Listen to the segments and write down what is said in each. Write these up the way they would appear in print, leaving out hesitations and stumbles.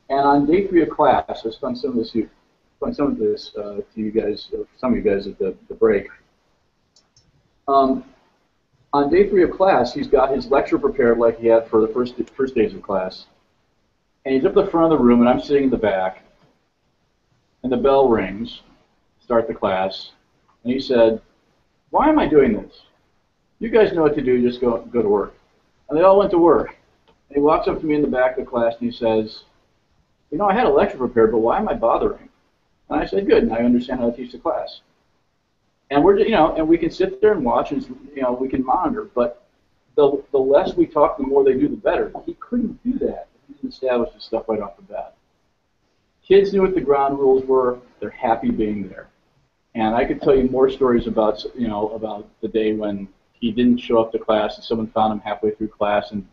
And on day 3 of class, I spent some of this to you guys, some of you guys at the break. On day 3 of class, he's got his lecture prepared like he had for the first days of class. And he's up the front of the room, and I'm sitting in the back. And the bell rings, start the class. And he said, "Why am I doing this? You guys know what to do, just go to work." And they all went to work. And he walks up to me in the back of the class, and he says, "You know, I had a lecture prepared, but why am I bothering?" And I said, "Good, and I understand how to teach the class." And we're, and we can sit there and watch, and we can monitor. But the less we talk, the more they do, the better. He couldn't do that if he didn't establish this stuff right off the bat. Kids knew what the ground rules were. They're happy being there. And I could tell you more stories about, about the day when he didn't show up to class and someone found him halfway through class and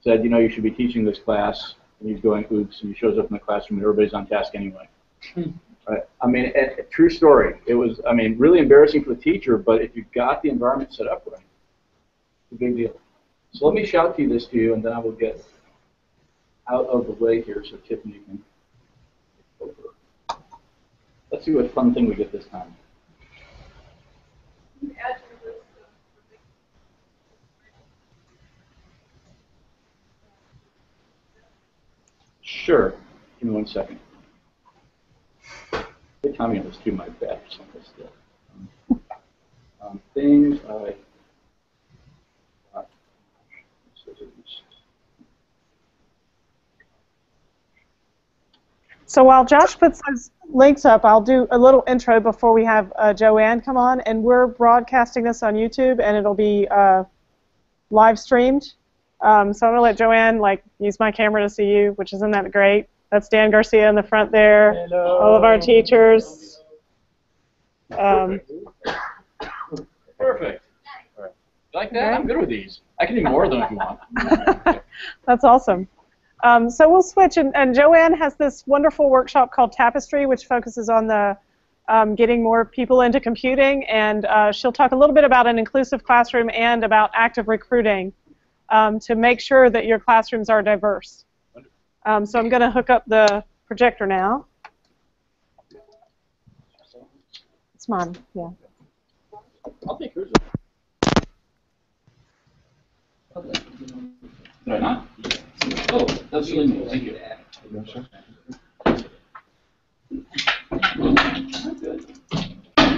said, "You should be teaching this class." And he's going, "Oops," and he shows up in the classroom and everybody's on task anyway. Right? I mean, a true story. It was, really embarrassing for the teacher, but if you got the environment set up right, it's a big deal. So let me shout this to you, and then I will get out of the way here so Tiffany can take over. Let's see what fun thing we get this time. Sure. Give me 1 second. They tell me I was doing my best. Things I So while Josh puts those links up, I'll do a little intro before we have Joanne come on. And we're broadcasting this on YouTube, and it'll be live streamed. So I'm going to let Joanne use my camera to see you, which isn't that great. That's Dan Garcia in the front there. Hello. All of our teachers. Perfect. Perfect. All right. You like that? Right. I'm good with these. I can do more of them if you want. That's awesome. So we'll switch, and Joanne has this wonderful workshop called Tapestry, which focuses on the getting more people into computing, and she'll talk a little bit about an inclusive classroom and about active recruiting to make sure that your classrooms are diverse. So I'm going to hook up the projector now. It's mine, yeah. I'll take yours. Okay. Did I not? Oh, that's really neat. Thank you.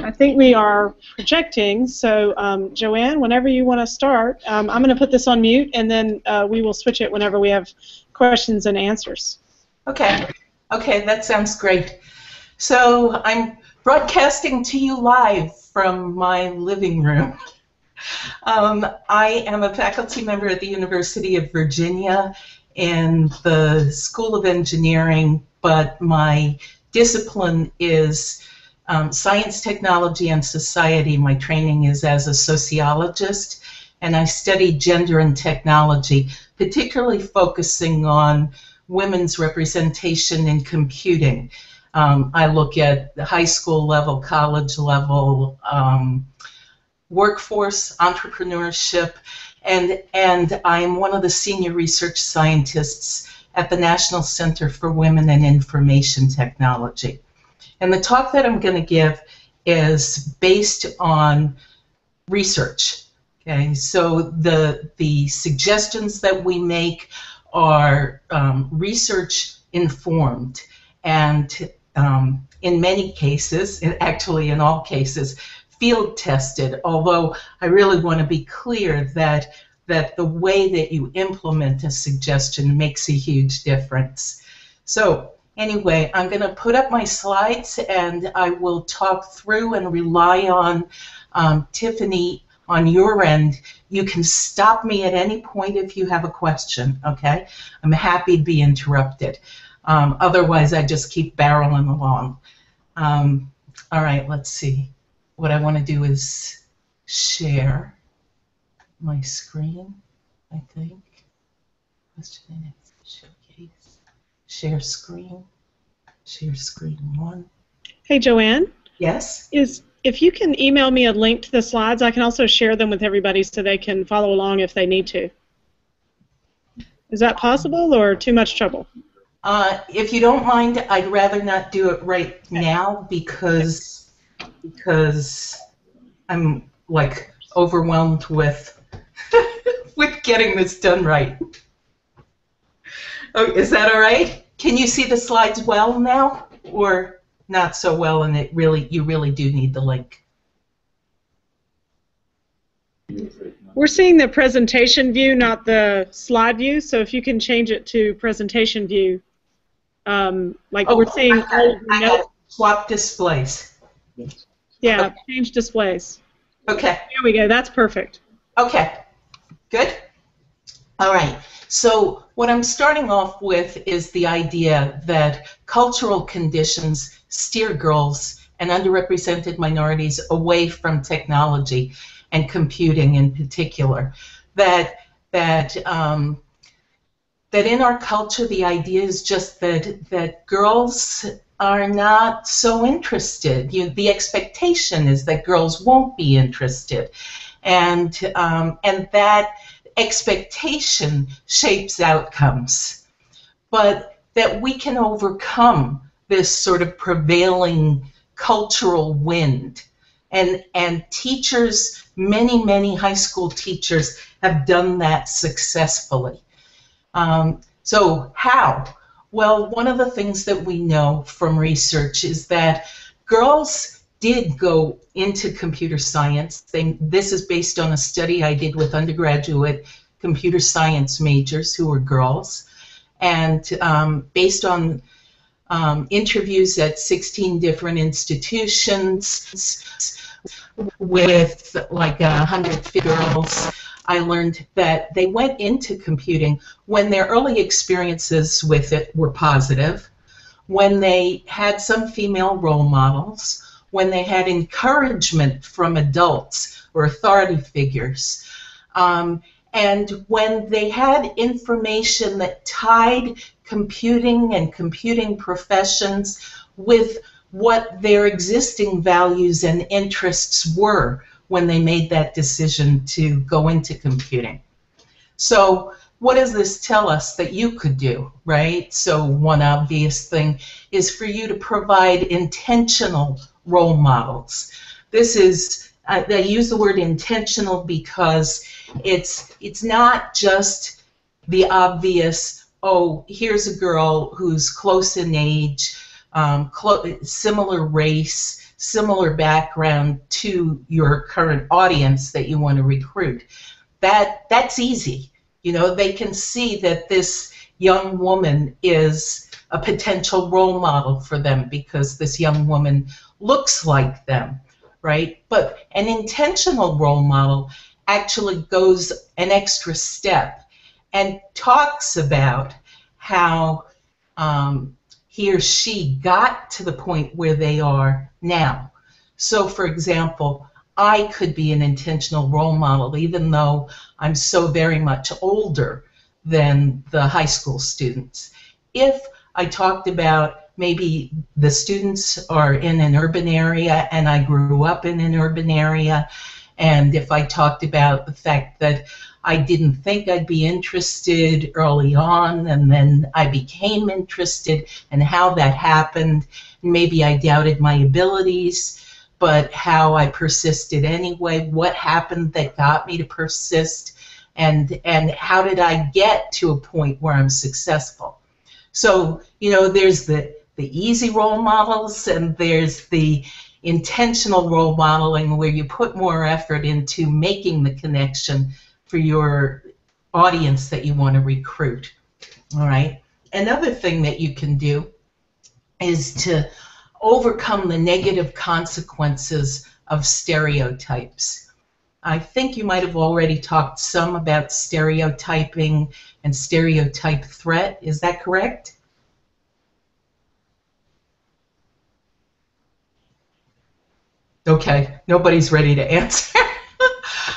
I think we are projecting, so Joanne, whenever you want to start, I'm going to put this on mute, and then we will switch it whenever we have questions and answers. Okay. Okay, that sounds great. So I'm broadcasting to you live from my living room. I am a faculty member at the University of Virginia in the School of Engineering, but my discipline is science, technology, and society. My training is as a sociologist, and I study gender and technology, particularly focusing on women's representation in computing. I look at the high school level, college level, workforce, entrepreneurship, and I'm one of the senior research scientists at the National Center for Women and Information Technology. And the talk that I'm going to give is based on research. Okay, so the suggestions that we make are research informed, and in many cases, actually in all cases, field tested, although I really want to be clear that the way that you implement a suggestion makes a huge difference. So anyway, I'm going to put up my slides, and I will talk through and rely on Tiffany on your end. You can stop me at any point if you have a question, okay? I'm happy to be interrupted. Otherwise, I just keep barreling along. All right, let's see. What I want to do is share my screen, I think. Question and answer, showcase, share screen 1. Hey, Joanne? Yes? If you can email me a link to the slides, I can also share them with everybody so they can follow along if they need to. Is that possible or too much trouble? If you don't mind, I'd rather not do it right now because I'm like overwhelmed with with getting this done right. Oh, is that all right? Can you see the slides well now, or not so well? And you really do need the link. We're seeing the presentation view, not the slide view. So if you can change it to presentation view, we're seeing all of the notes. Swap displays. Yeah, Okay. change displays. Okay. There we go. That's perfect. Okay. Good. All right. So what I'm starting off with is the idea that cultural conditions steer girls and underrepresented minorities away from technology and computing in particular. That in our culture, the idea is just that girls are not so interested. The expectation is that girls won't be interested, and that expectation shapes outcomes. But that we can overcome this sort of prevailing cultural wind. And teachers, many high school teachers have done that successfully. So how? Well, one of the things that we know from research is that girls did go into computer science. This is based on a study I did with undergraduate computer science majors who were girls, and based on interviews at 16 different institutions with like 150 girls, I learned that they went into computing when their early experiences with it were positive, when they had some female role models, when they had encouragement from adults or authority figures, and when they had information that tied computing and computing professions with what their existing values and interests were when they made that decision to go into computing. So what does this tell us that you could do, right? So one obvious thing is for you to provide intentional role models. This is, they use the word intentional because it's not just the obvious, oh, here's a girl who's close in age, similar race, similar background to your current audience that you want to recruit. That's easy. You know, they can see that this young woman is a potential role model for them because this young woman looks like them, right? But an intentional role model actually goes an extra step and talks about how he or she got to the point where they are now. So, for example, I could be an intentional role model even though I'm so very much older than the high school students. If I talked about maybe the students are in an urban area and I grew up in an urban area, and if I talked about the fact that I didn't think I'd be interested early on and then I became interested and how that happened, maybe I doubted my abilities, but how I persisted anyway, what happened that got me to persist, and how did I get to a point where I'm successful. So, you know, there's the easy role models and there's the intentional role modeling where you put more effort into making the connection for your audience that you want to recruit. All right. Another thing that you can do is to overcome the negative consequences of stereotypes. I think you might have already talked some about stereotyping and stereotype threat. Is that correct? Okay, nobody's ready to answer.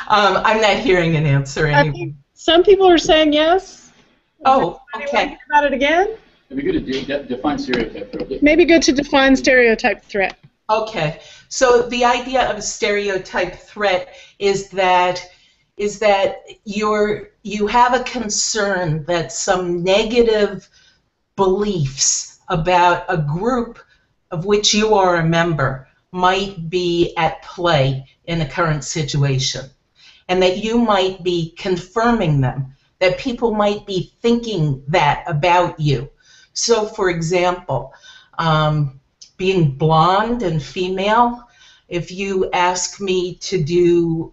I'm not hearing an answer anymore. I think some people are saying yes. Oh, okay. Think about it again. It'd be good to define stereotype threat. Maybe good to define stereotype threat. Okay, so the idea of a stereotype threat is that you have a concern that some negative beliefs about a group of which you are a member might be at play in the current situation, and that you might be confirming them, that people might be thinking that about you. So, for example, being blonde and female, if you ask me to do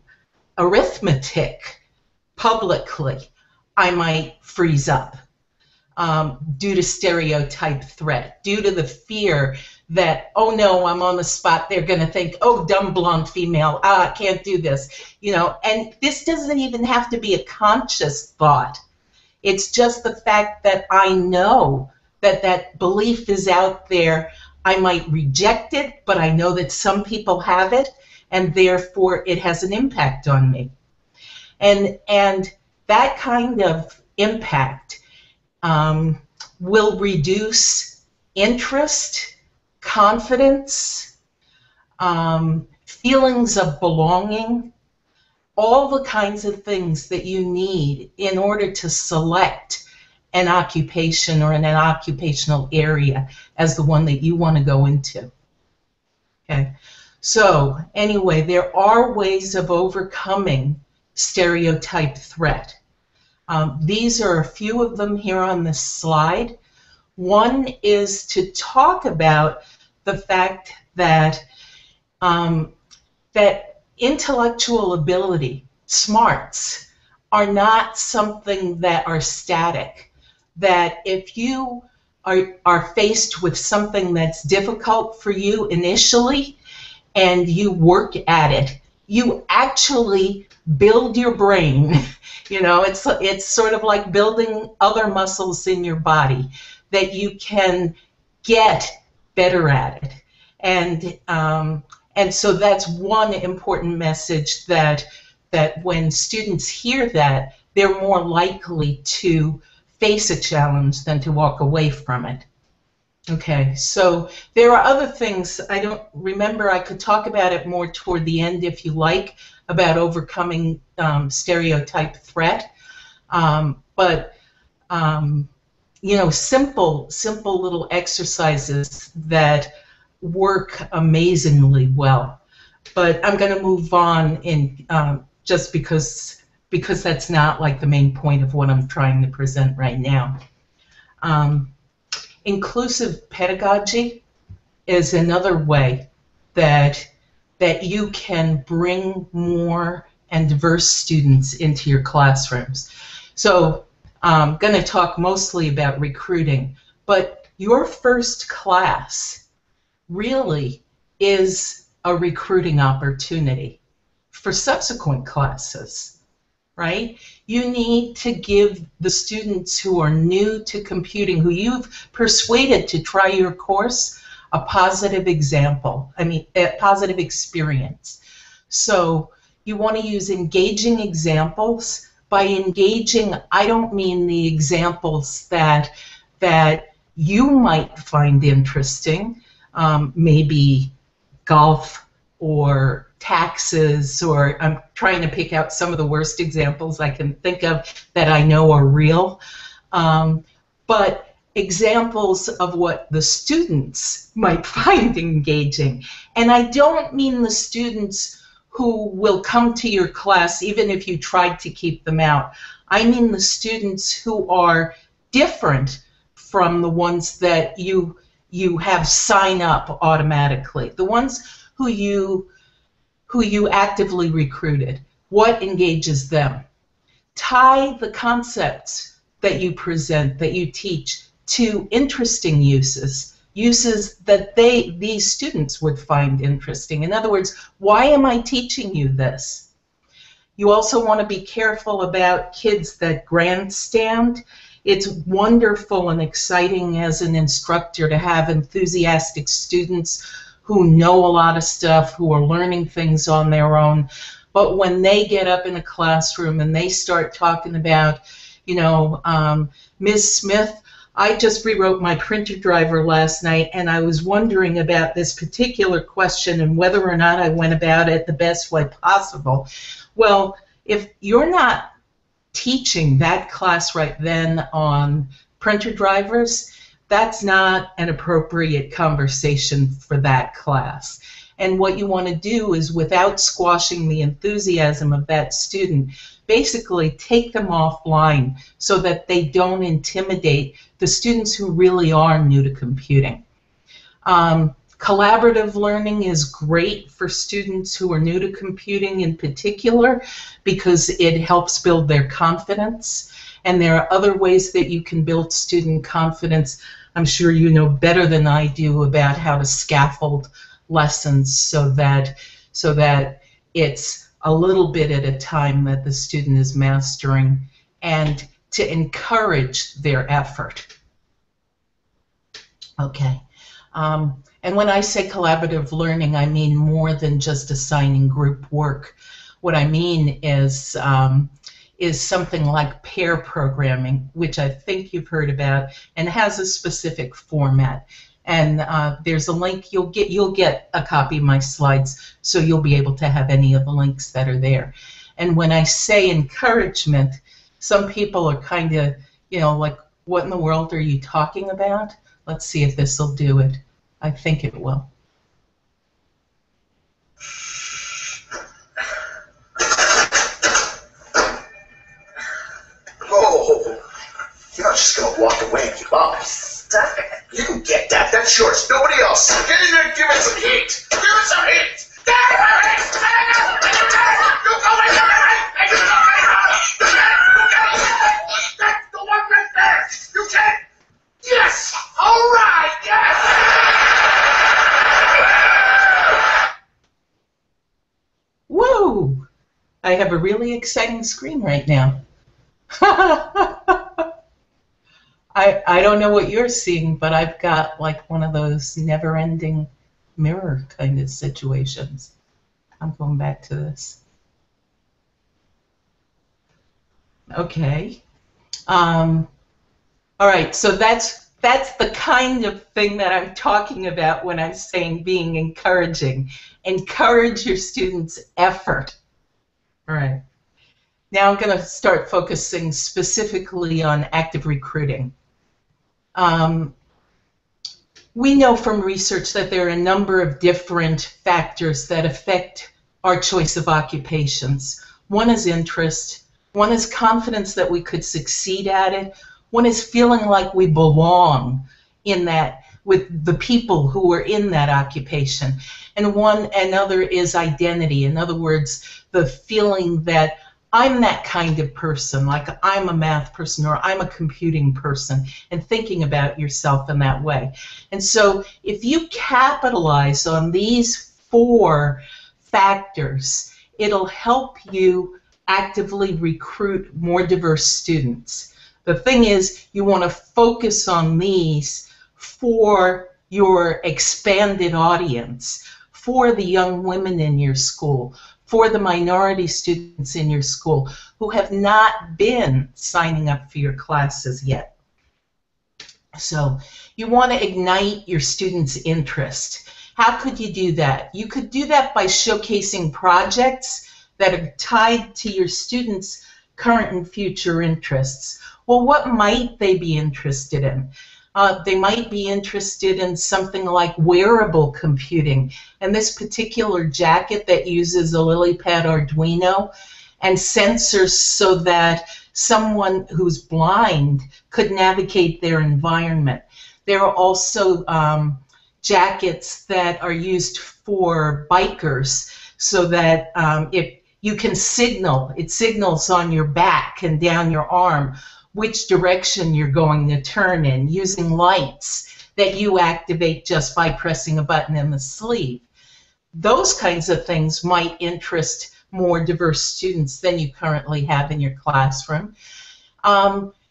arithmetic publicly, I might freeze up due to stereotype threat, due to the fear that, oh no, I'm on the spot, they're going to think, oh, dumb blonde female, I can't do this, you know. And this doesn't even have to be a conscious thought. It's just the fact that I know that that belief is out there. I might reject it, but I know that some people have it, and therefore it has an impact on me. And that kind of impact will reduce interest, confidence, feelings of belonging, all the kinds of things that you need in order to select an occupation or an occupational area as the one that you want to go into. Okay. So anyway, there are ways of overcoming stereotype threat. These are a few of them here on this slide. One is to talk about the fact that that intellectual ability, smarts, are not something that are static. That if you are faced with something that's difficult for you initially and you work at it, you actually build your brain. You know, it's sort of like building other muscles in your body, that you can get better at it. And so that's one important message, that when students hear that, they're more likely to face a challenge than to walk away from it. Okay, so there are other things. I don't remember. I could talk about it more toward the end if you like, about overcoming stereotype threat. But you know, simple little exercises that work amazingly well. But I'm going to move on in just because that's not like the main point of what I'm trying to present right now. Inclusive pedagogy is another way that you can bring more and diverse students into your classrooms. So I'm going to talk mostly about recruiting, but your first class really is a recruiting opportunity for subsequent classes, right? You need to give the students who are new to computing, who you've persuaded to try your course, a positive example, a positive experience. So you want to use engaging examples. By engaging, I don't mean the examples that you might find interesting, maybe golf or taxes, or I'm trying to pick out some of the worst examples I can think of that I know are real, but examples of what the students might find engaging. And I don't mean the students who will come to your class even if you tried to keep them out. I mean the students who are different from the ones that you have sign up automatically, the ones who you actively recruited. What engages them? Tie the concepts that you present, that you teach, to interesting uses that these students would find interesting. In other words, why am I teaching you this? You also want to be careful about kids that grandstand. It's wonderful and exciting as an instructor to have enthusiastic students who know a lot of stuff, who are learning things on their own. But when they get up in a classroom and they start talking about, you know, Ms. Smith, I just rewrote my printer driver last night, and I was wondering about this particular question and whether or not I went about it the best way possible. Well, if you're not teaching that class right then on printer drivers, that's not an appropriate conversation for that class. And what you want to do is, without squashing the enthusiasm of that student, basically take them offline so that they don't intimidate the students who really are new to computing. Collaborative learning is great for students who are new to computing in particular because it helps build their confidence. And there are other ways that you can build student confidence. I'm sure you know better than I do about how to scaffold lessons so that it's a little bit at a time that the student is mastering, and to encourage their effort. Okay. And when I say collaborative learning, I mean more than just assigning group work. What I mean is something like pair programming, which I think you've heard about, and has a specific format. And there's a link. You'll get a copy of my slides, so you'll be able to have any of the links that are there. And when I say encouragement, some people are kind of, like, what in the world are you talking about? Let's see if this will do it. I think it will. Oh, you're not just gonna walk away and give up. Stop it. You can get that. That's yours. Nobody else. Get in there and give it some heat. Give it some heat. Give it some heat. You go right there. You go right there. You can. That's the one right there. You can. Yes. All right. Yes. Whoa! I have a really exciting screen right now. I don't know what you're seeing, but I've got like one of those never-ending mirror kind of situations. I'm going back to this. Okay. All right, so that's the kind of thing that I'm talking about when I'm saying being encouraging. Encourage your students' effort. All right. Now I'm going to start focusing specifically on active recruiting. We know from research that there are a number of different factors that affect our choice of occupations. One is interest. One is confidence that we could succeed at it. One is feeling like we belong in that with the people who are in that occupation. And another is identity. In other words, the feeling that I'm that kind of person, like I'm a math person or I'm a computing person, and thinking about yourself in that way. And so if you capitalize on these 4 factors, it'll help you actively recruit more diverse students. The thing is, you want to focus on these for your expanded audience, for the young women in your school, for the minority students in your school who have not been signing up for your classes yet. So you want to ignite your students' interest. How could you do that? You could do that by showcasing projects that are tied to your students' current and future interests. Well, what might they be interested in? They might be interested in something like wearable computing, and this particular jacket that uses a LilyPad Arduino and sensors so that someone who's blind could navigate their environment. There are also jackets that are used for bikers so that if you can signal, it signals on your back and down your arm which direction you're going to turn in, using lights that you activate just by pressing a button in the sleeve. Those kinds of things might interest more diverse students than you currently have in your classroom.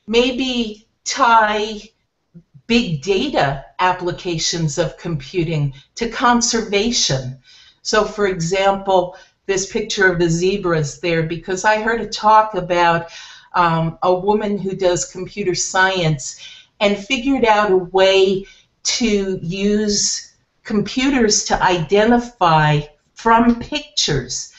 Maybe tie big data applications of computing to conservation. So for example, this picture of the zebras there, because I heard a talk about a woman who does computer science and figured out a way to use computers to identify from pictures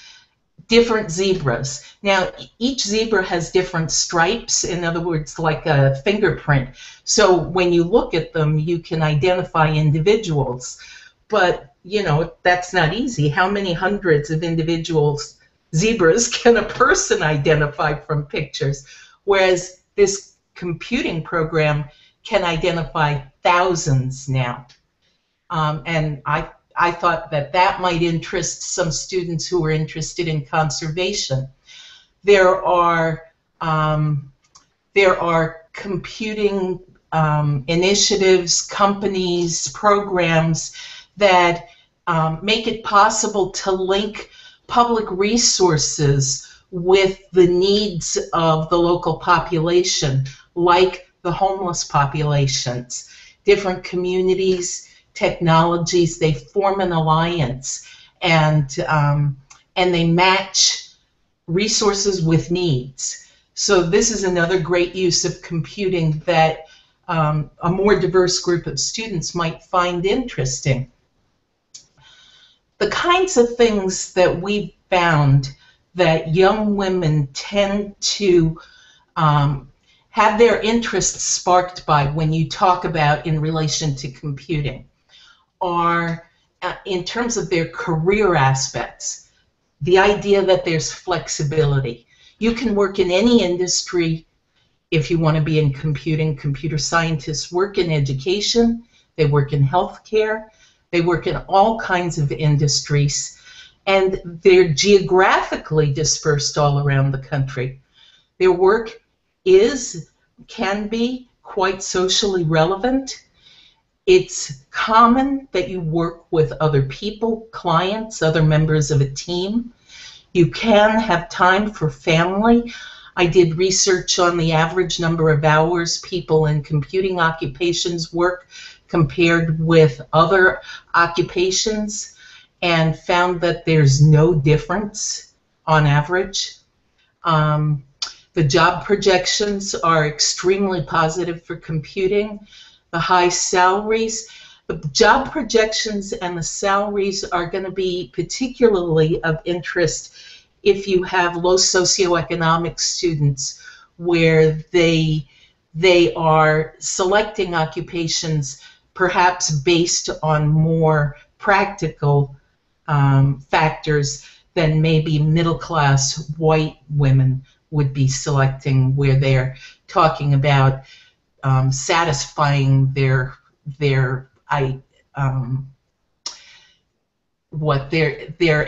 different zebras. Now, each zebra has different stripes, in other words, like a fingerprint. So when you look at them, you can identify individuals. But, you know, that's not easy. How many hundreds of zebras can a person identify from pictures? Whereas this computing program can identify thousands now. And I thought that that might interest some students who are interested in conservation. There are computing initiatives, companies, programs that make it possible to link public resources with the needs of the local population, like the homeless populations. Different communities, technologies, they form an alliance, and they match resources with needs. So this is another great use of computing that a more diverse group of students might find interesting. The kinds of things that we've found that young women tend to have their interests sparked by when you talk about in relation to computing are, in terms of their career aspects, the idea that there's flexibility. You can work in any industry if you want to be in computing. Computer scientists work in education, they work in healthcare, they work in all kinds of industries, and they're geographically dispersed all around the country. Their work can be quite socially relevant. It's common that you work with other people, clients, other members of a team. You can have time for family. I did research on the average number of hours people in computing occupations work compared with other occupations, and found that there's no difference on average. The job projections are extremely positive for computing. The high salaries, the job projections and the salaries are going to be particularly of interest if you have low socioeconomic students where they are selecting occupations perhaps based on more practical factors than maybe middle-class white women would be selecting, where they're talking about satisfying their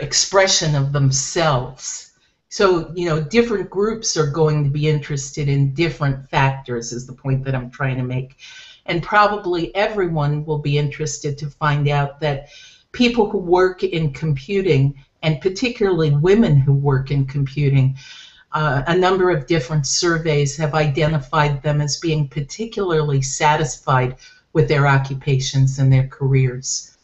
expression of themselves. So, you know, different groups are going to be interested in different factors, is the point that I'm trying to make. And probably everyone will be interested to find out that people who work in computing, and particularly women who work in computing, a number of different surveys have identified them as being particularly satisfied with their occupations and their careers.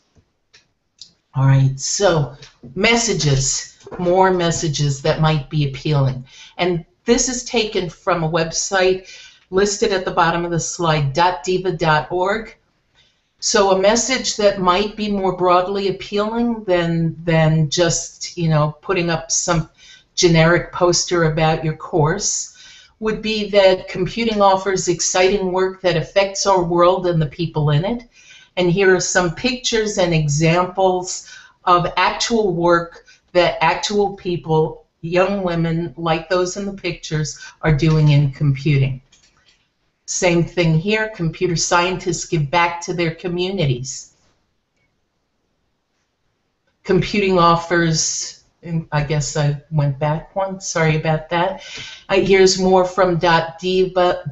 All right, so messages, more messages that might be appealing. And this is taken from a website listed at the bottom of the slide, .diva.org. So a message that might be more broadly appealing than just, you know, putting up some generic poster about your course would be that computing offers exciting work that affects our world and the people in it. And here are some pictures and examples of actual work that actual people, young women like those in the pictures, are doing in computing. Same thing here, computer scientists give back to their communities. Computing offers, I guess I went back one, sorry about that. Here's more from .diva,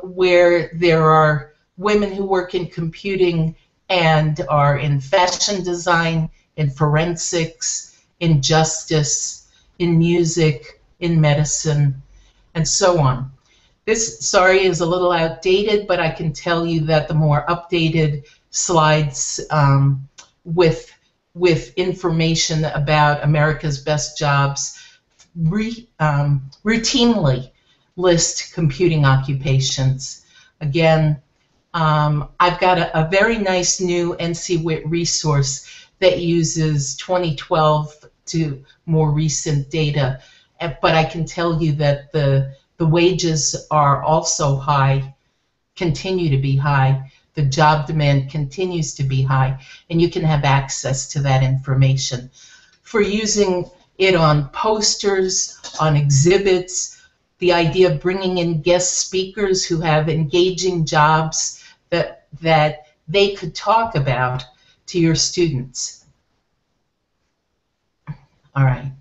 where there are women who work in computing and are in fashion design, in forensics, in justice, in music, in medicine, and so on. This, sorry, is a little outdated, but I can tell you that the more updated slides with information about America's best jobs routinely list computing occupations. Again, I've got a very nice new NC WIT resource that uses 2012 to more recent data, but I can tell you that the wages are also high, continue to be high. The job demand continues to be high, and you can have access to that information. For using it on posters, on exhibits, the idea of bringing in guest speakers who have engaging jobs that they could talk about to your students. All right.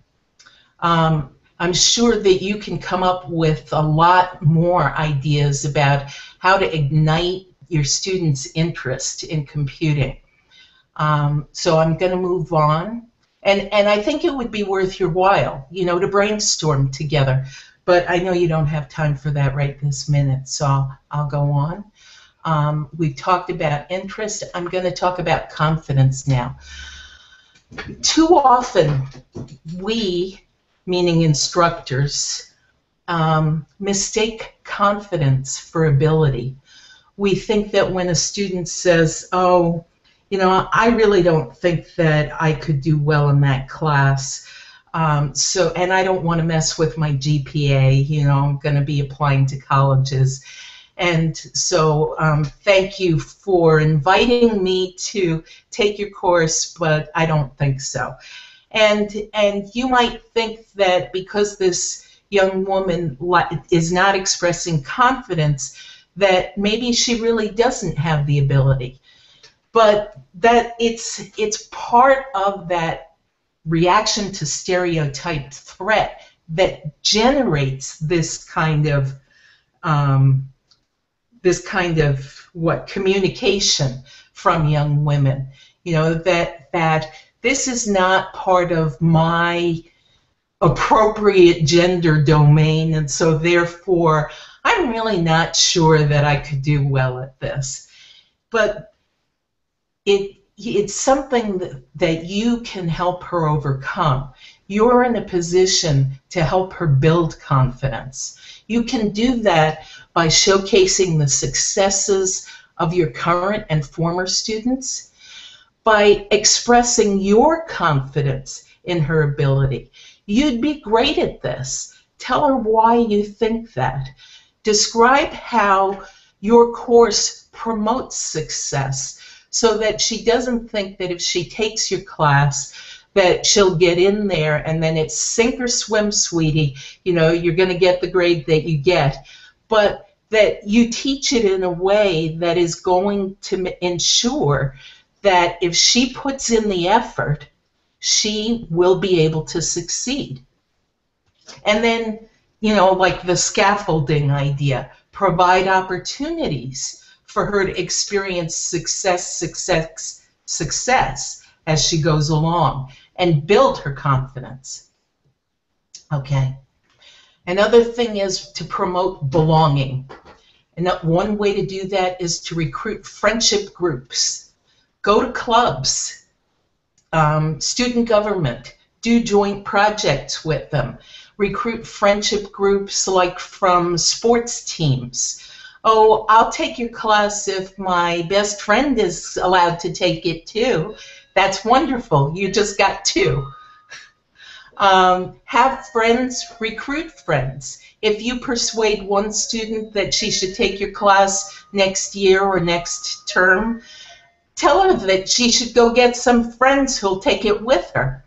I'm sure that you can come up with a lot more ideas about how to ignite your students' interest in computing. So I'm going to move on. And I think it would be worth your while, you know, to brainstorm together. But I know you don't have time for that right this minute, so I'll go on. We've talked about interest. I'm going to talk about confidence now. Too often, we, meaning instructors, mistake confidence for ability. We think that when a student says, oh, you know, I really don't think that I could do well in that class, and I don't want to mess with my GPA, you know, I'm going to be applying to colleges. And so thank you for inviting me to take your course, but I don't think so. And you might think that because this young woman is not expressing confidence, that maybe she really doesn't have the ability. But that it's part of that reaction to stereotyped threat that generates this kind of communication from young women. You know, that this is not part of my appropriate gender domain, and so therefore I'm really not sure that I could do well at this. But it's something that you can help her overcome. You're in a position to help her build confidence. You can do that by showcasing the successes of your current and former students, by expressing your confidence in her ability. You'd be great at this. Tell her why you think that. Describe how your course promotes success so that she doesn't think that if she takes your class that she'll get in there and then it's sink or swim, sweetie, you know, you're going to get the grade that you get, but that you teach it in a way that is going to ensure that if she puts in the effort, she will be able to succeed. And then, you know, like the scaffolding idea, provide opportunities for her to experience success as she goes along and build her confidence. Okay. Another thing is to promote belonging. And one way to do that is to recruit friendship groups. Go to clubs, student government, do joint projects with them. Recruit friendship groups like from sports teams. Oh, I'll take your class if my best friend is allowed to take it too. That's wonderful. You just got two. Have friends recruit friends. If you persuade one student that she should take your class next year or next term, tell her that she should go get some friends who'll take it with her.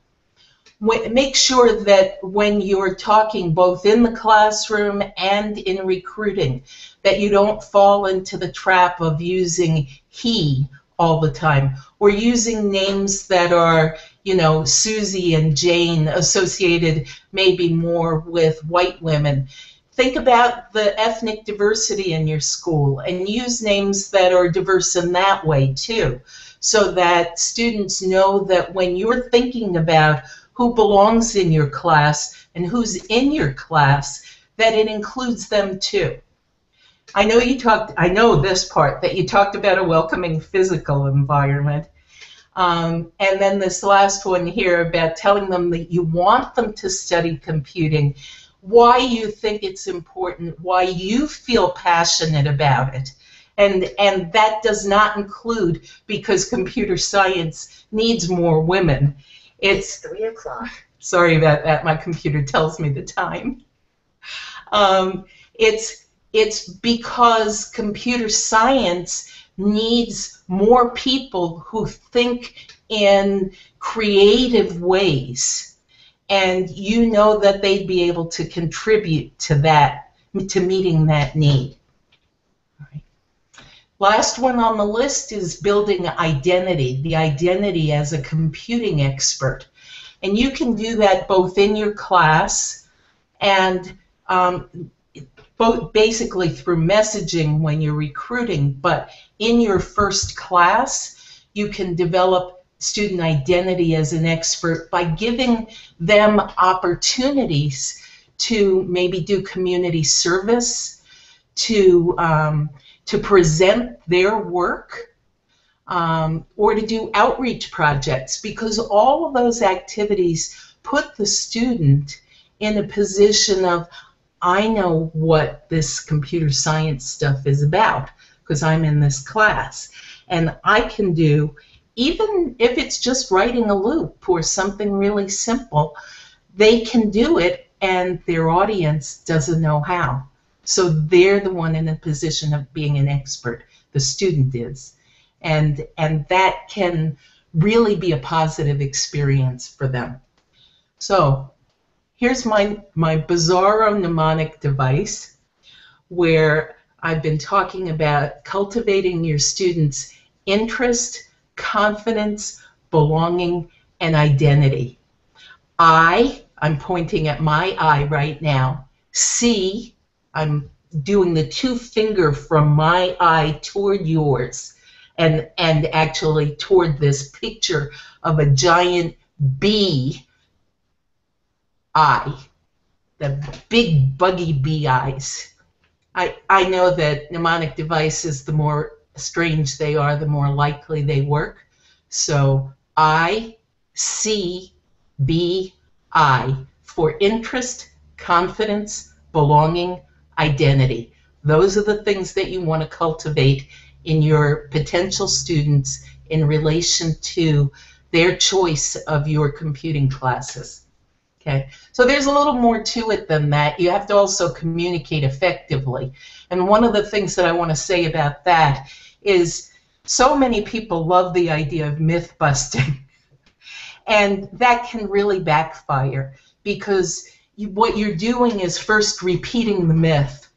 Make sure that when you're talking both in the classroom and in recruiting, that you don't fall into the trap of using he all the time, or using names that are, you know, Susie and Jane, associated maybe more with white women. Think about the ethnic diversity in your school and use names that are diverse in that way too, so that students know that when you're thinking about who belongs in your class and who's in your class, that it includes them too. I know this part, that you talked about a welcoming physical environment. And then this last one here about telling them that you want them to study computing, why you think it's important, why you feel passionate about it, And that does not include because computer science needs more women. It's 3 o'clock. Sorry about that. My computer tells me the time. It's because computer science needs more people who think in creative ways, and you know that they'd be able to contribute to that, to meeting that need. All right. Last one on the list is building identity, the identity as a computing expert. And you can do that both in your class and both basically through messaging when you're recruiting, but in your first class, you can develop student identity as an expert by giving them opportunities to maybe do community service, to present their work, or to do outreach projects, because all of those activities put the student in a position of, I know what this computer science stuff is about because I'm in this class, and I can do, even if it's just writing a loop or something really simple, they can do it and their audience doesn't know how. So they're the one in a position of being an expert, the student is. And that can really be a positive experience for them. So here's my bizarro mnemonic device, where I've been talking about cultivating your students' interest, confidence, belonging, and identity. I'm pointing at my eye right now. C, I'm doing the 2-finger from my eye toward yours, and actually toward this picture of a giant bee eye, the big buggy bee eyes. I know that mnemonic devices, the more strange they are, the more likely they work. So I, C, B, I, for interest, confidence, belonging, identity. Those are the things that you want to cultivate in your potential students in relation to their choice of your computing classes. Okay, so there's a little more to it than that. You have to also communicate effectively. And one of the things that I want to say about that is so many people love the idea of myth busting. And that can really backfire, because what you're doing is first repeating the myth.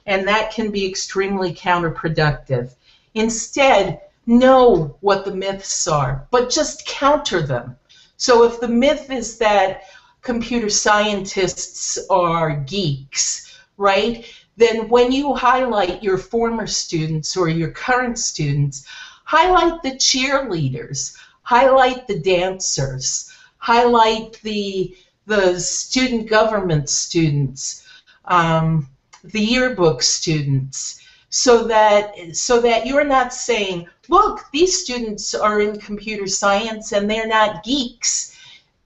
And that can be extremely counterproductive. Instead, know what the myths are, but just counter them. So if the myth is that computer scientists are geeks, right? Then when you highlight your former students or your current students, highlight the cheerleaders, highlight the dancers, highlight the student government students, the yearbook students, so that you're not saying, look, these students are in computer science and they're not geeks.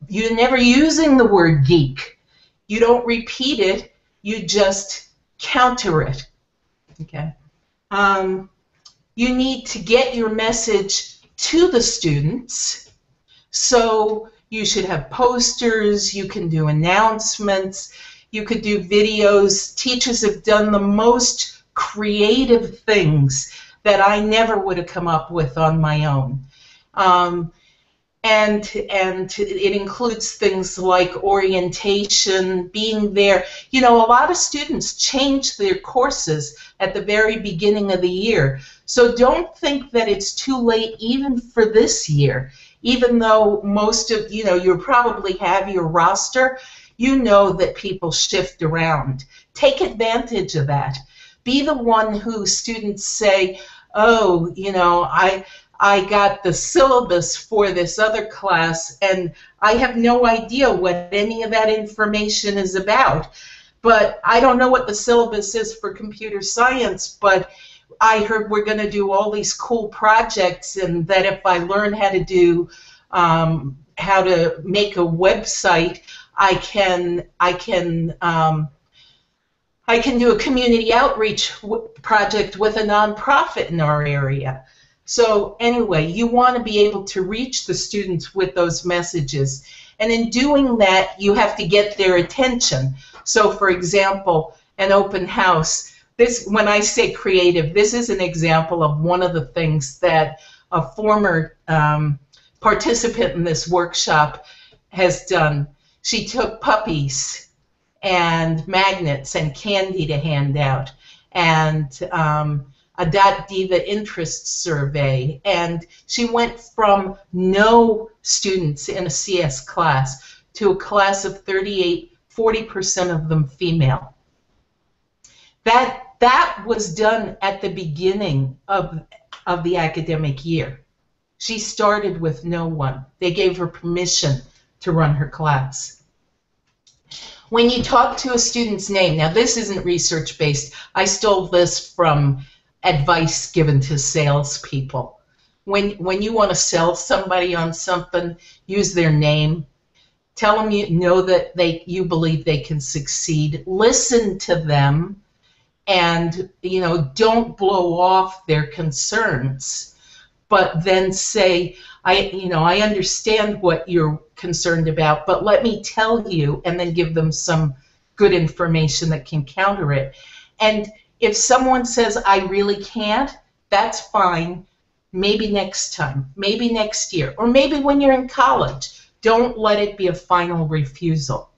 You're never using the word geek. You don't repeat it, you just counter it. Okay. You need to get your message to the students, so you should have posters, you can do announcements, you could do videos. Teachers have done the most creative things that I never would have come up with on my own. And it includes things like orientation, being there. You know, a lot of students change their courses at the very beginning of the year. So don't think that it's too late even for this year. Even though most of, you probably have your roster, you know that people shift around. Take advantage of that. Be the one who students say, oh, I got the syllabus for this other class, and I have no idea what any of that information is about. But I don't know what the syllabus is for computer science, but I heard we're going to do all these cool projects, and that if I learn how to do, how to make a website, I can I can do a community outreach project with a nonprofit in our area. So anyway, you want to be able to reach the students with those messages. And in doing that, you have to get their attention. So for example, an open house. This, when I say creative, this is an example of one of the things that a former participant in this workshop has done. She took puppies and magnets and candy to hand out, and a .diva interest survey, and she went from no students in a CS class to a class of 38, 40% of them female. That was done at the beginning of the academic year. She started with no one. They gave her permission to run her class. When you talk to a student's name, now this isn't research-based. I stole this from advice given to salespeople. When you want to sell somebody on something, use their name. Tell them you know that you believe they can succeed. Listen to them, and don't blow off their concerns, but then say, I understand what you're concerned about, but let me tell you, and then give them some good information that can counter it. And if someone says, I really can't, that's fine. Maybe next time, maybe next year, or maybe when you're in college. Don't let it be a final refusal.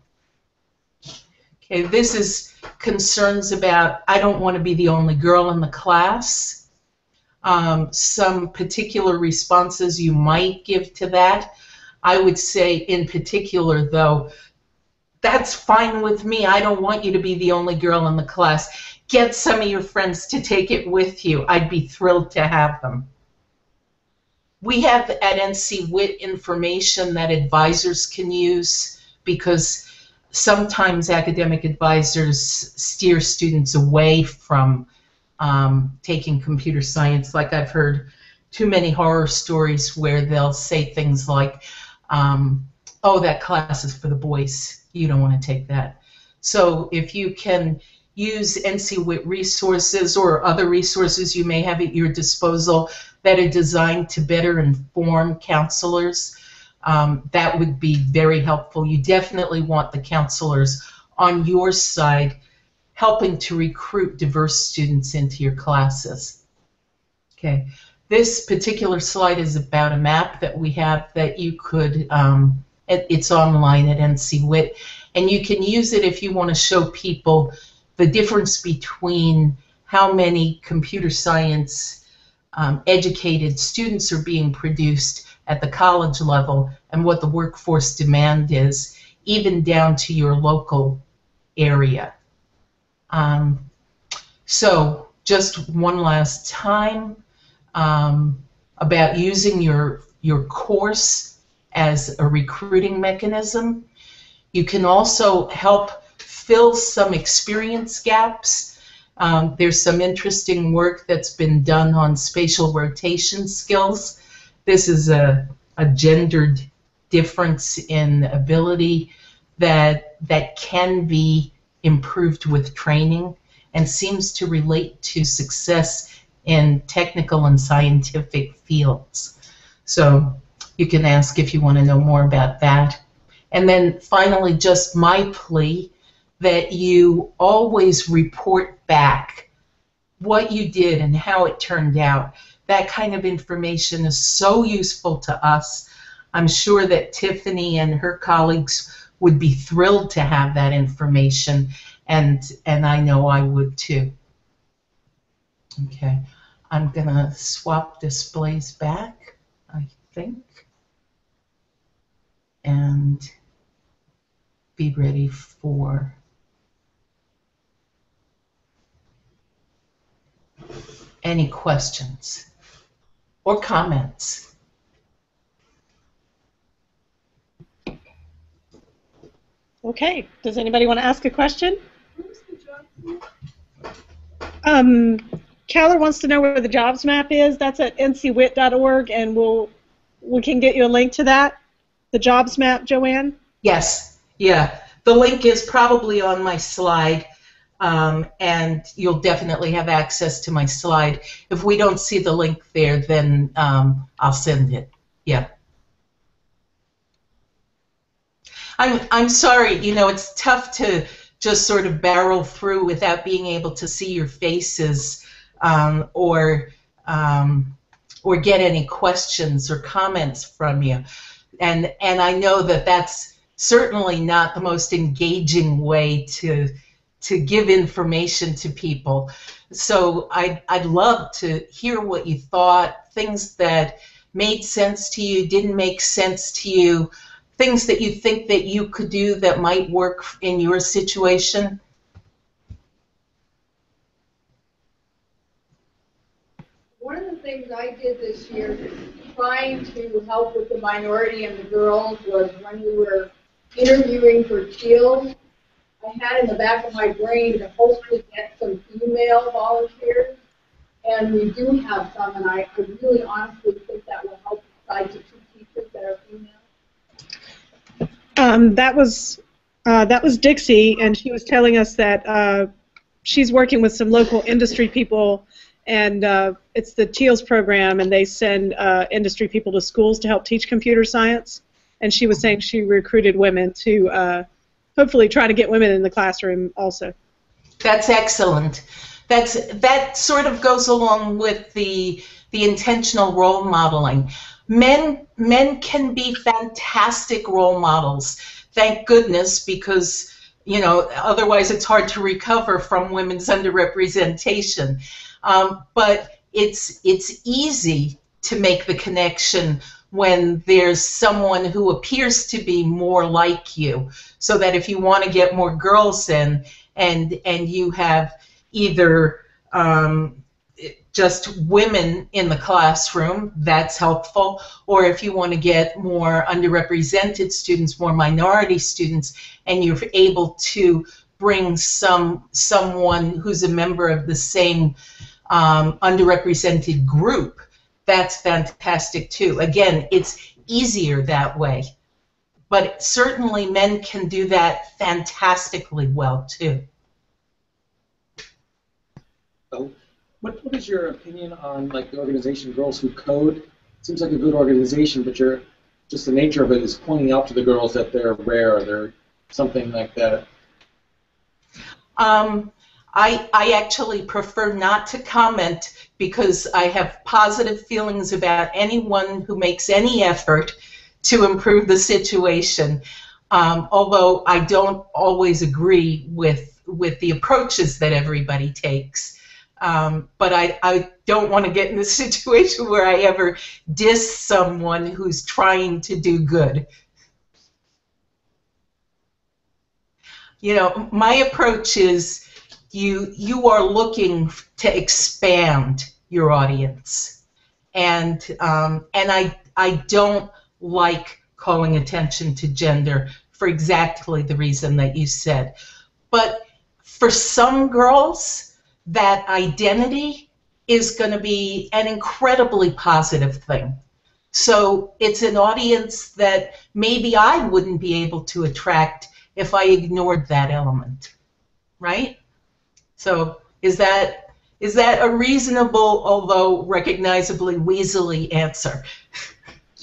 Okay, this is concerns about, I don't want to be the only girl in the class. Some particular responses you might give to that. I would say in particular, though, that's fine with me. I don't want you to be the only girl in the class. Get some of your friends to take it with you. I'd be thrilled to have them. We have at NC WIT information that advisors can use, because sometimes academic advisors steer students away from taking computer science. Like, I've heard too many horror stories where they'll say things like, oh, that class is for the boys. You don't want to take that. So if you can use NC WIT resources or other resources you may have at your disposal that are designed to better inform counselors, that would be very helpful. You definitely want the counselors on your side helping to recruit diverse students into your classes. Okay, this particular slide is about a map that we have that you could, it's online at NC WIT, and you can use it if you want to show people the difference between how many computer science educated students are being produced at the college level and what the workforce demand is, even down to your local area. So just one last time about using your course as a recruiting mechanism. You can also help fill some experience gaps. There's some interesting work that's been done on spatial rotation skills. This is a gendered difference in ability that can be improved with training and seems to relate to success in technical and scientific fields. So you can ask if you want to know more about that. And then finally, just my plea that you always report back what you did and how it turned out. That kind of information is so useful to us. I'm sure that Tiffany and her colleagues would be thrilled to have that information, and I know I would too. Okay, I'm gonna swap displays back, I think, and be ready for any questions or comments. Okay, does anybody want to ask a question? Caller wants to know where the jobs map is. That's at ncwit.org, and we can get you a link to that. The jobs map, Joanne? Yes, yeah. The link is probably on my slide. and you'll definitely have access to my slide. If we don't see the link there, then I'll send it. Yeah. I'm sorry, you know, it's tough to just sort of barrel through without being able to see your faces or get any questions or comments from you. And I know that that's certainly not the most engaging way to give information to people. So I'd love to hear what you thought, things that made sense to you, didn't make sense to you, things that you think that you could do that might work in your situation. One of the things I did this year, trying to help with the minority and the girls, was when we were interviewing for TEAL, I had in the back of my brain to hopefully get some female volunteers, and we do have some, and I really honestly think that will help decide to 2 teachers that are female. That was Dixie, and she was telling us that she's working with some local industry people, and it's the TEALS program, and they send industry people to schools to help teach computer science. And she was saying she recruited women to hopefully try to get women in the classroom also. That's excellent. That sort of goes along with the intentional role modeling. Men can be fantastic role models, thank goodness, because you know otherwise it's hard to recover from women's underrepresentation. But it's easy to make the connection when there's someone who appears to be more like you, so that if you want to get more girls in, and you have either just women in the classroom, that's helpful, or if you want to get more underrepresented students, more minority students, and you're able to bring someone who's a member of the same underrepresented group, that's fantastic too. Again, it's easier that way, but certainly men can do that fantastically well too. So, what is your opinion on like the organization Girls Who Code? It seems like a good organization, but just the nature of it is pointing out to the girls that they're rare, or they're something like that. I actually prefer not to comment because I have positive feelings about anyone who makes any effort to improve the situation, although I don't always agree with the approaches that everybody takes. But I don't want to get in a situation where I ever diss someone who's trying to do good. You know, my approach is you are looking to expand your audience, and I don't like calling attention to gender for exactly the reason that you said. But for some girls, that identity is going to be an incredibly positive thing. So it's an audience that maybe I wouldn't be able to attract if I ignored that element, right? So is that a reasonable, although recognizably weaselly answer?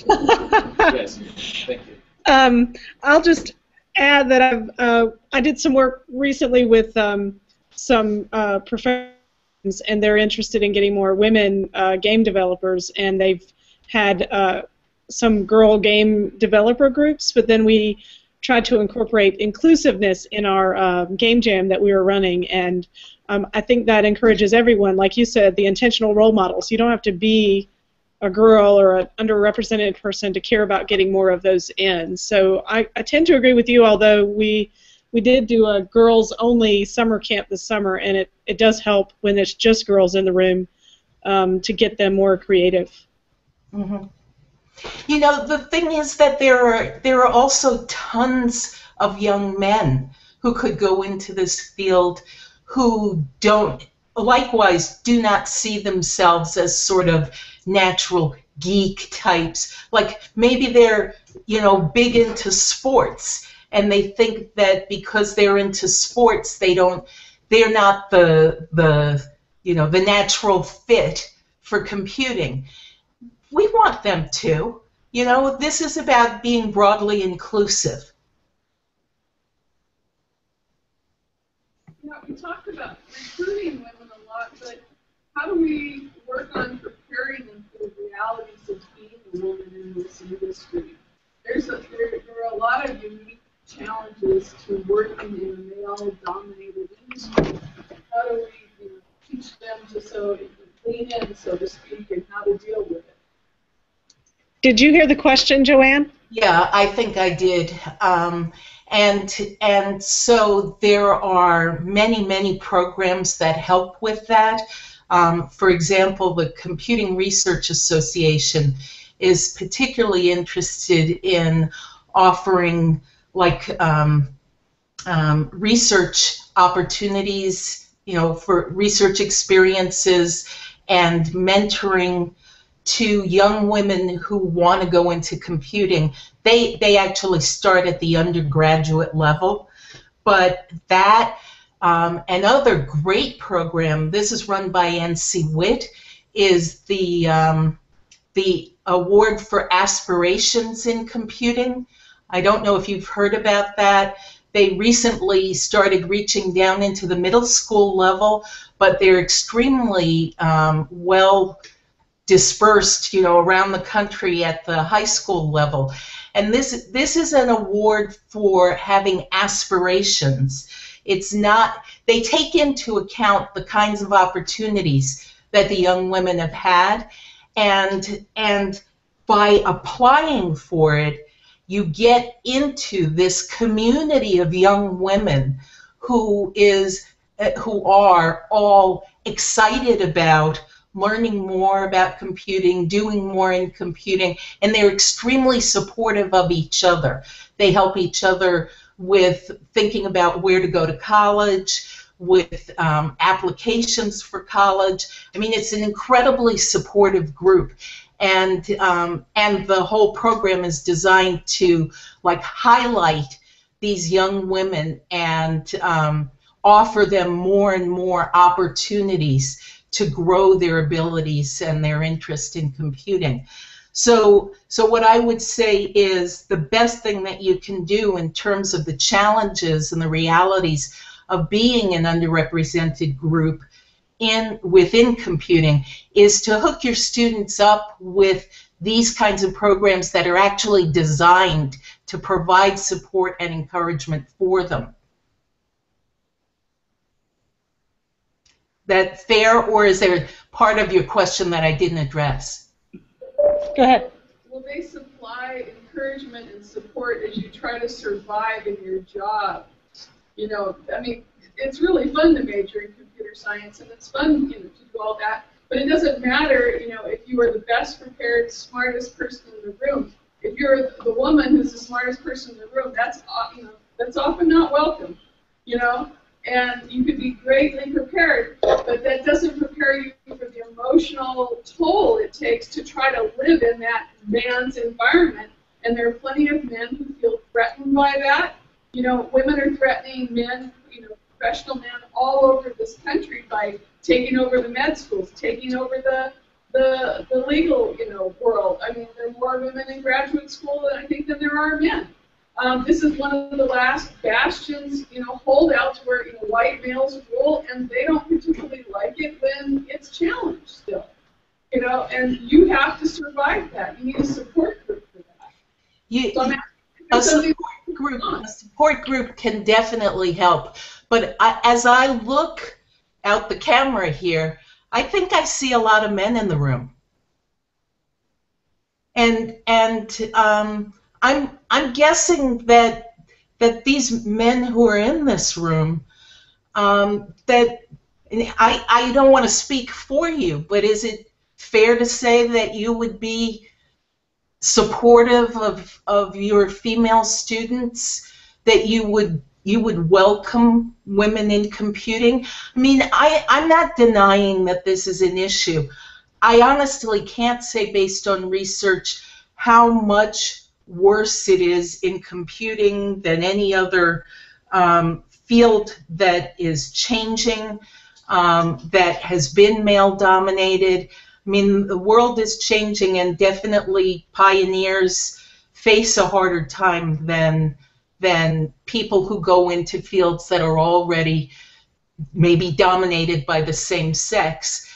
Yes, thank you. I'll just add that I did some work recently with some professionals, and they're interested in getting more women game developers, and they've had some girl game developer groups, but then we tried to incorporate inclusiveness in our game jam that we were running, and I think that encourages everyone, like you said, the intentional role models. You don't have to be a girl or an underrepresented person to care about getting more of those in. So I tend to agree with you, although we did do a girls-only summer camp this summer, and it does help when it's just girls in the room to get them more creative. Mm-hmm. You know, the thing is that there are also tons of young men who could go into this field who likewise do not see themselves as sort of natural geek types. Like maybe they're, you know, big into sports, and they think that because they're into sports, they don't they're not the natural fit for computing. We want them to. This is about being broadly inclusive. We talked about recruiting women a lot, but how do we work on preparing them for the realities of being a woman in this industry? There are a lot of unique challenges to working in a male-dominated industry. How do we teach them to lean in, so to speak, and how to deal with it? Did you hear the question, Joanne? Yeah, I think I did. And so there are many programs that help with that. For example, the Computing Research Association is particularly interested in offering research opportunities, for research experiences and mentoring to young women who want to go into computing. They actually start at the undergraduate level, but that another great program, this is run by NC WIT, is the Award for Aspirations in Computing. I don't know if you've heard about that. They recently started reaching down into the middle school level, but they're extremely well dispersed, around the country at the high school level. And this is an award for having aspirations. It's not, they take into account the kinds of opportunities that the young women have had, and by applying for it, you get into this community of young women who are all excited about learning more about computing, doing more in computing, and they're extremely supportive of each other. They help each other with thinking about where to go to college, with applications for college. I mean, it's an incredibly supportive group. And the whole program is designed to highlight these young women and offer them more and more opportunities to grow their abilities and their interest in computing. So what I would say is the best thing that you can do in terms of the challenges and the realities of being an underrepresented group within computing is to hook your students up with these kinds of programs that are actually designed to provide support and encouragement for them. That fair, or is there part of your question that I didn't address? Go ahead. Will they supply encouragement and support as you try to survive in your job? I mean, it's really fun to major in computer science, and it's fun, to do all that. But it doesn't matter, if you are the best prepared, smartest person in the room. If you're the woman who's the smartest person in the room, that's often not welcome, And you could be greatly prepared, but that doesn't prepare you for the emotional toll it takes to try to live in that man's environment. And there are plenty of men who feel threatened by that. Women are threatening men, professional men all over this country by taking over the med schools, taking over the legal, world. I mean, there are more women in graduate school than I think than there are men. This is one of the last bastions, holdouts where white males rule, and they don't particularly like it when it's challenged still. And you have to survive that. You need a support group for that. A support group can definitely help. But as I look out the camera here, I think I see a lot of men in the room. And I'm guessing that these men who are in this room, that I don't want to speak for you, but is it fair to say that you would be supportive of your female students, that you would welcome women in computing? I mean, I'm not denying that this is an issue. I honestly can't say based on research how much worse it is in computing than any other field that is changing, that has been male-dominated. I mean, the world is changing, and definitely pioneers face a harder time than people who go into fields that are already maybe dominated by the same sex.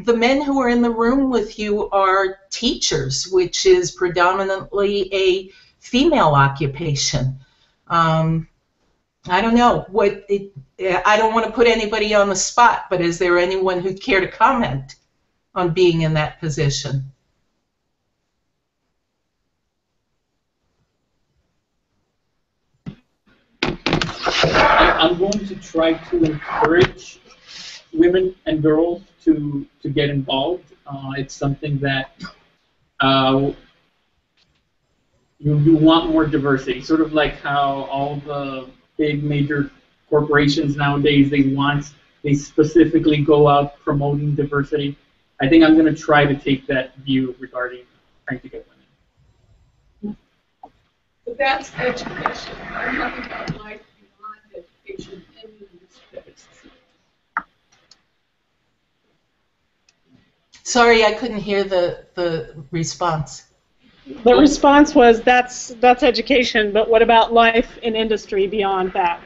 The men who are in the room with you are teachers, which is predominantly a female occupation. I don't know I don't want to put anybody on the spot, but is there anyone who'd care to comment on being in that position? I'm going to try to encourage women and girls to get involved. It's something that you want more diversity, sort of like how all the big major corporations nowadays, they specifically go out promoting diversity. I think I'm going to try to take that view regarding trying to get women. But that's education. I'm talking about life beyond education in this space. Sorry, I couldn't hear the response. The response was that's education, but what about life in industry beyond that?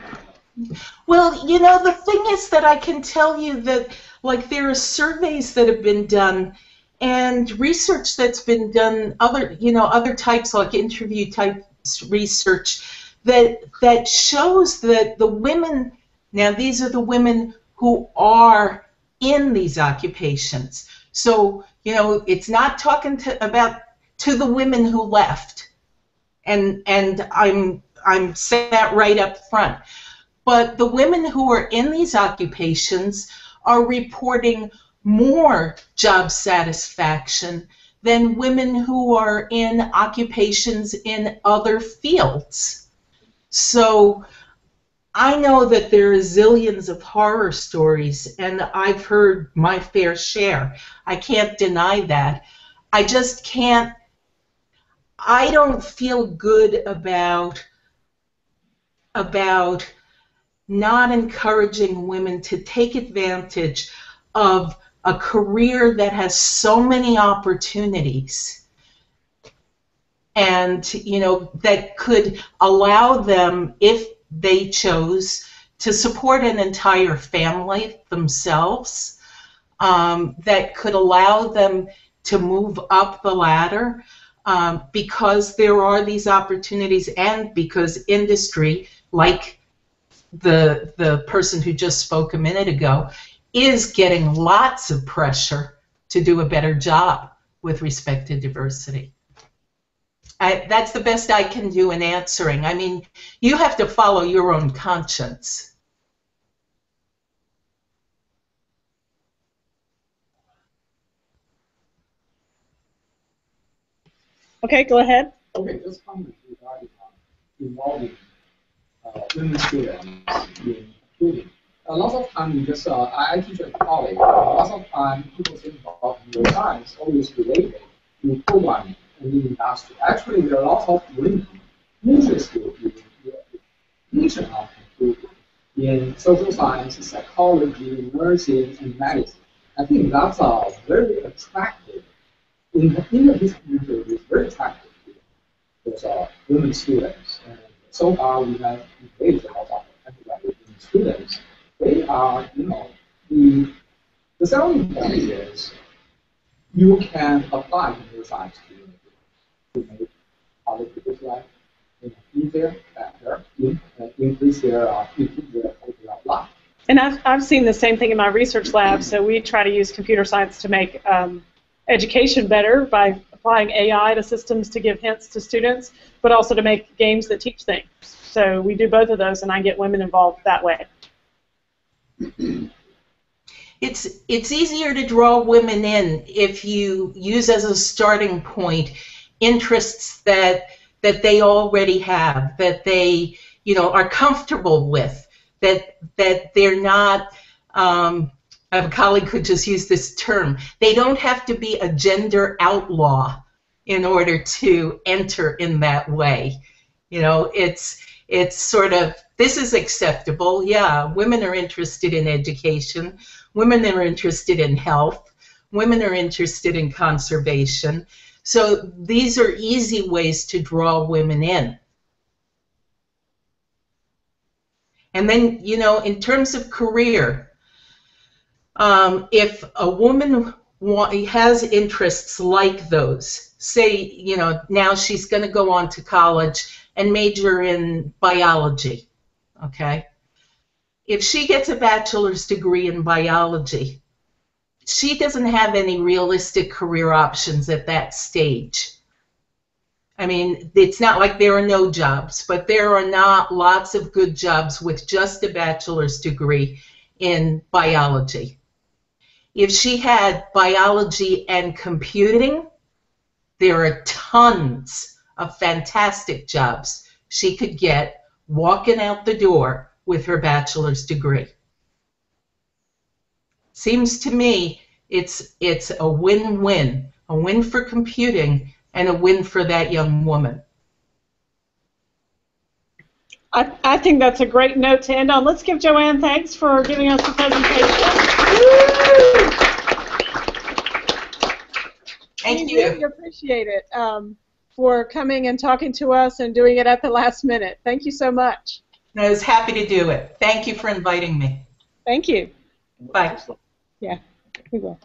Well, you know, the thing is that I can tell you that, like, there are surveys that have been done and research that's been done, other types, like interview type research, that shows that the women, now these are the women who are in these occupations. So, you know, it's not talking to the women who left, and I'm saying that right up front. But the women who are in these occupations are reporting more job satisfaction than women who are in occupations in other fields. So I know that there are zillions of horror stories, and I've heard my fair share. I can't deny that. I just can't. I don't feel good about not encouraging women to take advantage of a career that has so many opportunities, and, you know, that could allow them, if they chose, to support an entire family themselves, that could allow them to move up the ladder, because there are these opportunities, and because industry, like the person who just spoke a minute ago, is getting lots of pressure to do a better job with respect to diversity. That's the best I can do in answering. I mean, you have to follow your own conscience. Okay, go ahead. Okay, this comment regarding involving women students in tutoring. A lot of time, just I teach at college. A lot of time, people think about computer science always related to programming and the industry. Actually, there are a lot of women interested in the nature of computing, in social science, psychology, nursing, and medicine. I think that's very attractive. In the history field, it's very attractive to those women students. And so far, we have engaged a lot of women students. They are, you know, the selling point is you can apply computer science to make other people's life easier, better, increase their quality of life. And I've seen the same thing in my research lab. So we try to use computer science to make education better by applying AI to systems to give hints to students, but also to make games that teach things. So we do both of those, and I get women involved that way. It's easier to draw women in if you use as a starting point interests that they already have, that they, you know, are comfortable with, that they're not. I have a colleague who just used this term. They don't have to be a gender outlaw in order to enter in that way. You know, it's It's sort of, this is acceptable. Yeah, women are interested in education. Women are interested in health. Women are interested in conservation. So these are easy ways to draw women in. And then, you know, in terms of career, if a woman has interests like those, say, you know, now she's going to go on to college and major in biology, okay? If she gets a bachelor's degree in biology, she doesn't have any realistic career options at that stage. I mean, it's not like there are no jobs, but there are not lots of good jobs with just a bachelor's degree in biology. If she had biology and computing, there are tons of fantastic jobs she could get walking out the door with her bachelor's degree. Seems to me it's a win-win, a win for computing and a win for that young woman. I think that's a great note to end on. Let's give Joanne thanks for giving us the presentation. Thank you. We really appreciate it for coming and talking to us and doing it at the last minute. Thank you so much. I was happy to do it. Thank you for inviting me. Thank you. Bye. Yeah, we will.